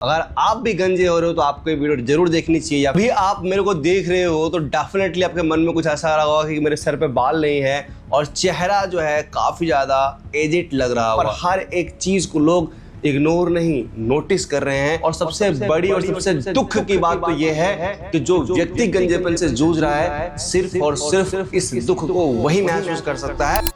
अगर आप भी गंजे हो रहे हो तो आपको ये वीडियो जरूर देखनी चाहिए। अभी आप मेरे को देख रहे हो तो डेफिनेटली आपके मन में कुछ ऐसा रहा होगा कि मेरे सर पे बाल नहीं है और चेहरा जो है काफी ज्यादा एजिड लग रहा होगा। पर हर एक चीज को लोग इग्नोर नहीं नोटिस कर रहे हैं। और सबसे बड़ी और सबसे दुख की बात तो ये है कि जो व्यक्ति गंजेपन से जूझ रहा है सिर्फ और सिर्फ इस दुख को वही महसूस कर सकता है।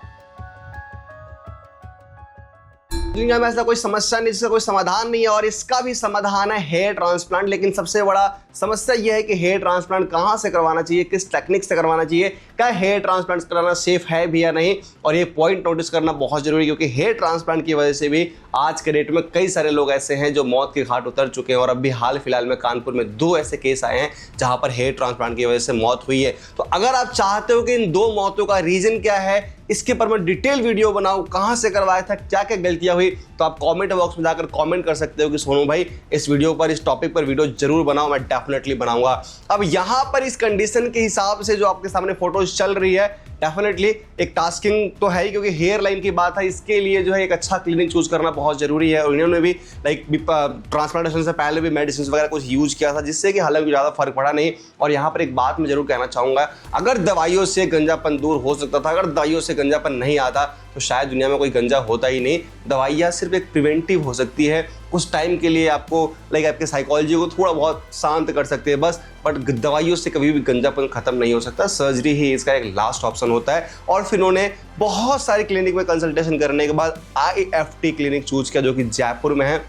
दुनिया में ऐसा कोई समस्या नहीं जिसका कोई समाधान नहीं है और इसका भी समाधान है हेयर ट्रांसप्लांट। लेकिन सबसे बड़ा समस्या यह है कि हेयर ट्रांसप्लांट कहां से करवाना चाहिए, किस टेक्निक से करवाना चाहिए, क्या हेयर ट्रांसप्लांट कराना सेफ है भी या नहीं। और ये पॉइंट नोटिस करना बहुत जरूरी है क्योंकि हेयर ट्रांसप्लांट की वजह से भी आज के डेट में कई सारे लोग ऐसे हैं जो मौत के घाट उतर चुके हैं। और अभी हाल फिलहाल में कानपुर में 2 ऐसे केस आए हैं जहां पर हेयर ट्रांसप्लांट की वजह से मौत हुई है। तो अगर आप चाहते हो कि इन 2 मौतों का रीजन क्या है, इसके पर मैं डिटेल वीडियो बनाऊं, कहां से करवाया था, क्या क्या गलतियां हुई, तो आप कमेंट बॉक्स में जाकर कमेंट कर सकते हो कि सोनू भाई इस वीडियो पर, इस टॉपिक पर वीडियो जरूर बनाओ। मैं डेफिनेटली बनाऊंगा। अब यहां पर इस कंडीशन के हिसाब से जो आपके सामने फोटोज चल रही है डेफिनेटली एक टास्किंग तो है ही क्योंकि हेयर लाइन की बात है। इसके लिए जो है एक अच्छा क्लिनिक चूज करना बहुत जरूरी है। और इन्होंने भी ट्रांसप्लांटेशन से पहले भी मेडिसिन वगैरह कुछ यूज किया था जिससे कि हालांकि ज़्यादा फर्क पड़ा नहीं। और यहाँ पर एक बात मैं जरूर कहना चाहूँगा, अगर दवाइयों से गंजापन दूर हो सकता था, अगर दवाइयों से गंजापन नहीं आता तो शायद दुनिया में कोई गंजा होता ही नहीं। दवाइयाँ सिर्फ एक प्रिवेंटिव हो सकती है, कुछ टाइम के लिए आपको आपके साइकोलॉजी को थोड़ा बहुत शांत कर सकते हैं बस। बट दवाइयों से कभी भी गंजापन खत्म नहीं हो सकता। सर्जरी ही इसका एक लास्ट ऑप्शन होता है। और फिर उन्होंने बहुत सारे क्लिनिक में कंसल्टेशन करने के बाद IFT क्लिनिक चूज किया जो कि जयपुर में है।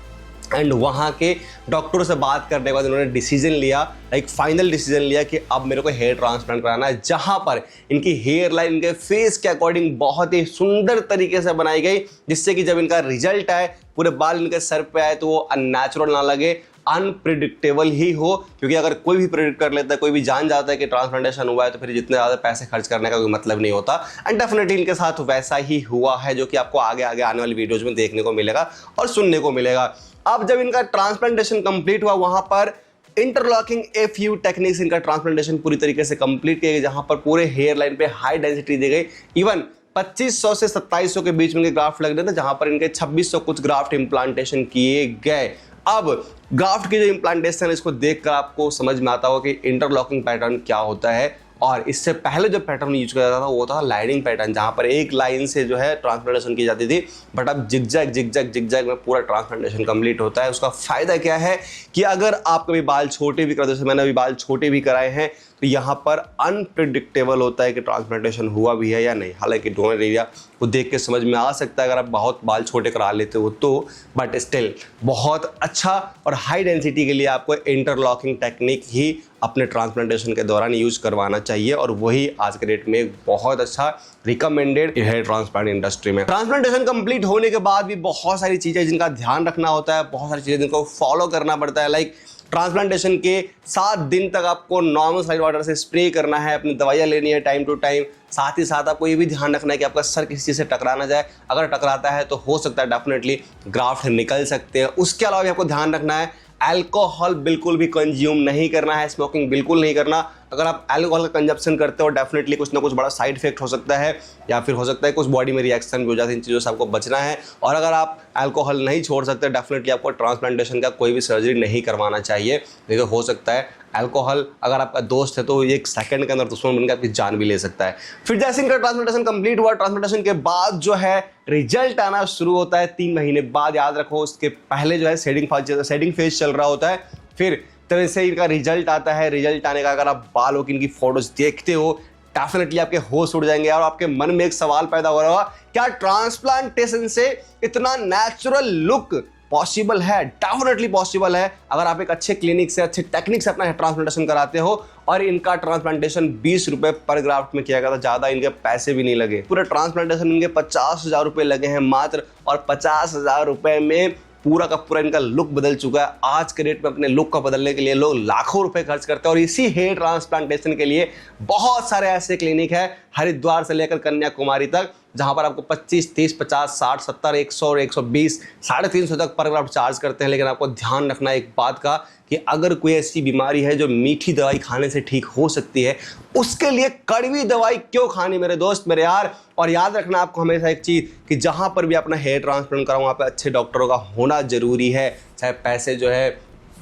एंड वहाँ के डॉक्टरों से बात करने के बाद उन्होंने डिसीजन लिया, एक फाइनल डिसीजन लिया कि अब मेरे को हेयर ट्रांसप्लांट कराना है, जहाँ पर इनकी हेयर लाइन इनके फेस के अकॉर्डिंग बहुत ही सुंदर तरीके से बनाई गई जिससे कि जब इनका रिजल्ट आए, पूरे बाल इनके सर पे आए तो वो अननेचुरल ना लगे, अनप्रिडिक्टेबल ही हो। क्योंकि अगर कोई भी प्रिडिक्ट कर लेता है, कोई भी जान जाता है कि ट्रांसप्लांटेशन हुआ है तो फिर जितने ज़्यादा पैसे खर्च करने का कोई मतलब नहीं होता। एंड डेफिनेटली इनके साथ वैसा ही हुआ है जो कि आपको आगे आगे आने वाली वीडियोज में देखने को मिलेगा और सुनने को मिलेगा। अब जब इनका ट्रांसप्लांटेशन कंप्लीट हुआ वहां पर इंटरलॉकिंग FU टेक्निक से इनका ट्रांसप्लांटेशन पूरी तरीके से कंप्लीट किया गया जहां पर पूरे हेयर लाइन पे हाई डेंसिटी दी गई। इवन 2500 से 2700 के बीच में इनके ग्राफ्ट लग रहे थे जहां पर इनके 2600 कुछ ग्राफ्ट इम्प्लांटेशन किए गए। अब ग्राफ्ट की जो इम्प्लांटेशन है इसको देखकर आपको समझ में आता होगा कि इंटरलॉकिंग पैटर्न क्या होता है। और इससे पहले जो पैटर्न यूज किया जाता था वो था लाइनिंग पैटर्न जहां पर एक लाइन से जो है ट्रांसप्लांटेशन की जाती थी। बट अब जिगजैग में पूरा ट्रांसप्लांटेशन कंप्लीट होता है। उसका फायदा क्या है कि अगर आप कभी बाल छोटे भी करते हो, जैसे मैंने अभी बाल छोटे भी कराए हैं, तो यहाँ पर अनप्रिडिक्टेबल होता है कि ट्रांसप्लांटेशन हुआ भी है या नहीं। हालांकि डोनर एरिया को देख के समझ में आ सकता है अगर आप बहुत बाल छोटे करा लेते हो तो, बट स्टिल बहुत अच्छा और हाई डेंसिटी के लिए आपको इंटरलॉकिंग टेक्निक ही अपने ट्रांसप्लांटेशन के दौरान यूज करवाना चाहिए। और वही आज के डेट में बहुत अच्छा रिकमेंडेड है ट्रांसप्लांट इंडस्ट्री में। ट्रांसप्लांटेशन कंप्लीट होने के बाद भी बहुत सारी चीजें जिनका ध्यान रखना होता है, बहुत सारी चीजें जिनको फॉलो करना पड़ता है। लाइक ट्रांसप्लांटेशन के 7 दिन तक आपको नॉर्मल साइड वाटर से स्प्रे करना है, अपनी दवाइयाँ लेनी है टाइम टू टाइम। साथ ही साथ आपको ये भी ध्यान रखना है कि आपका सर किसी चीज़ से टकरा ना जाए। अगर टकराता है तो हो सकता है डेफिनेटली ग्राफ्ट निकल सकते हैं। उसके अलावा भी आपको ध्यान रखना है अल्कोहल बिल्कुल भी कंज्यूम नहीं करना है, स्मोकिंग बिल्कुल नहीं करना। अगर आप अल्कोहल का कंजप्शन करते हो डेफिनेटली कुछ ना कुछ बड़ा साइड इफेक्ट हो सकता है या फिर हो सकता है कुछ बॉडी में रिएक्शन भी हो जाती है। इन चीज़ों से आपको बचना है। और अगर आप अल्कोहल नहीं छोड़ सकते डेफिनेटली आपको ट्रांसप्लांटेशन का कोई भी सर्जरी नहीं करवाना चाहिए। नहीं तो हो सकता है अल्कोहल अगर आपका दोस्त है तो 1 सेकंड के अंदर दुश्मन बनकर आपकी जान भी ले सकता है। फिर जैसे इनका ट्रांसप्लांटेशन कंप्लीट हुआ, ट्रांसप्लांटेशन के बाद जो है रिजल्ट आना शुरू होता है 3 महीने बाद। याद रखो उसके पहले जो है सेटिंग फेज चल रहा होता है। फिर तब से इनका रिजल्ट आता है। रिजल्ट आने का अगर आप बालों की इनकी फोटोज देखते हो डेफिनेटली आपके होश उड़ जाएंगे और आपके मन में एक सवाल पैदा हो रहा होगा, क्या ट्रांसप्लांटेशन से इतना नेचुरल लुक पॉसिबल है? डेफिनेटली पॉसिबल है अगर आप एक अच्छे क्लिनिक से, अच्छे टेक्निक से अपना ट्रांसप्लांटेशन कराते हो। और इनका ट्रांसप्लांटेशन 20 रुपए पर ग्राफ्ट में किया गया था, ज़्यादा इनके पैसे भी नहीं लगे। पूरे ट्रांसप्लांटेशन इनके 50,000 रुपये लगे हैं मात्र। और 50,000 रुपये में पूरा का पूरा इनका लुक बदल चुका है। आज के डेट में अपने लुक को बदलने के लिए लोग लाखों रुपए खर्च करते हैं। और इसी हेयर ट्रांसप्लांटेशन के लिए बहुत सारे ऐसे क्लिनिक है हरिद्वार से लेकर कन्याकुमारी तक जहां पर आपको 25, 30, 50, 60, 70, 100 और 120, 350 तक पर ग्राफ्ट चार्ज करते हैं। लेकिन आपको ध्यान रखना एक बात का कि अगर कोई ऐसी बीमारी है जो मीठी दवाई खाने से ठीक हो सकती है, उसके लिए कड़वी दवाई क्यों खानी मेरे दोस्त, मेरे यार। और याद रखना आपको हमेशा एक चीज़ कि जहां पर भी अपना हेयर ट्रांसप्लांट कराओ वहाँ पे अच्छे डॉक्टरों का होना जरूरी है। चाहे पैसे जो है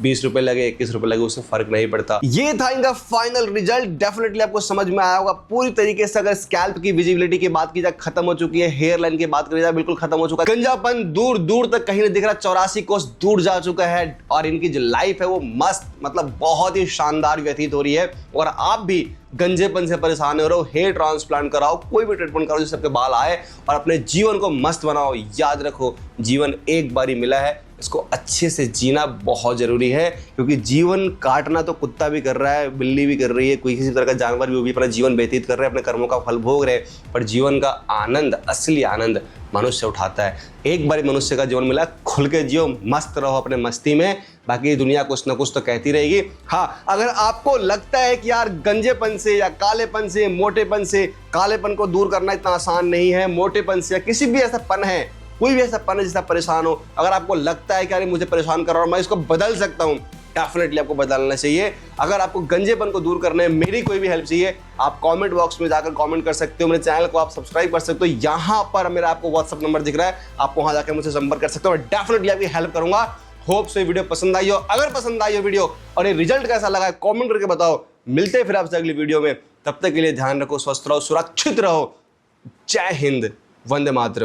20 रुपए लगे 21 रुपए लगे, उससे फर्क नहीं पड़ता। ये था इनका फाइनल रिजल्ट। डेफिनेटली आपको समझ में आया होगा पूरी तरीके से। अगर स्कैल्प की विजिबिलिटी की बात की जाए खत्म हो चुकी है, हेयर लाइन की बात करी जाए बिल्कुल खत्म हो चुका है, गंजापन दूर दूर तक कहीं नहीं दिख रहा, 84 कोस दूर जा चुका है और इनकी जो लाइफ है वो मस्त, मतलब बहुत ही शानदार व्यतीत हो रही है। और आप भी गंजेपन से परेशान हो रहे हो, हेयर ट्रांसप्लांट कराओ, कोई भी ट्रीटमेंट कराओ जिससे आपके बाल आए और अपने जीवन को मस्त बनाओ। याद रखो, जीवन एक बार ही मिला है, इसको अच्छे से जीना बहुत जरूरी है, क्योंकि जीवन काटना तो कुत्ता भी कर रहा है, बिल्ली भी कर रही है, कोई किसी तरह का जानवर भी, वो भी अपना जीवन व्यतीत कर रहे हैं, अपने कर्मों का फल भोग रहे हैं, पर जीवन का आनंद, असली आनंद मनुष्य उठाता है। एक बार मनुष्य का जीवन मिला, खुल के जियो, मस्त रहो अपने मस्ती में, बाकी दुनिया कुछ ना कुछ तो कहती रहेगी। हाँ, अगर आपको लगता है कि यार गंजेपन से या कालेपन से, मोटेपन से, कालेपन को दूर करना इतना आसान नहीं है, मोटेपन से या किसी भी ऐसा पन है, कोई भी ऐसा पन है जिससे आप परेशान हो, अगर आपको लगता है कि अरे मुझे परेशान कर रहा हूं, मैं इसको बदल सकता हूं, डेफिनेटली आपको बदलना चाहिए। अगर आपको गंजेपन को दूर करने में मेरी कोई भी हेल्प चाहिए, आप कमेंट बॉक्स में जाकर कमेंट कर सकते हो, मेरे चैनल को आप सब्सक्राइब कर सकते हो, यहाँ पर मेरा आपको व्हाट्सएप नंबर दिख रहा है, आप वहां जाकर मुझसे संपर्क कर सकते हो, मैं डेफिनेटली आपकी हेल्प करूंगा। होप से वीडियो पसंद आई हो। अगर पसंद आई हो वीडियो और ये रिजल्ट कैसा लगा है कमेंट करके बताओ। मिलते हैं फिर आपसे अगली वीडियो में, तब तक के लिए ध्यान रखो, स्वस्थ रहो, सुरक्षित रहो। जय हिंद, वंदे मातरम।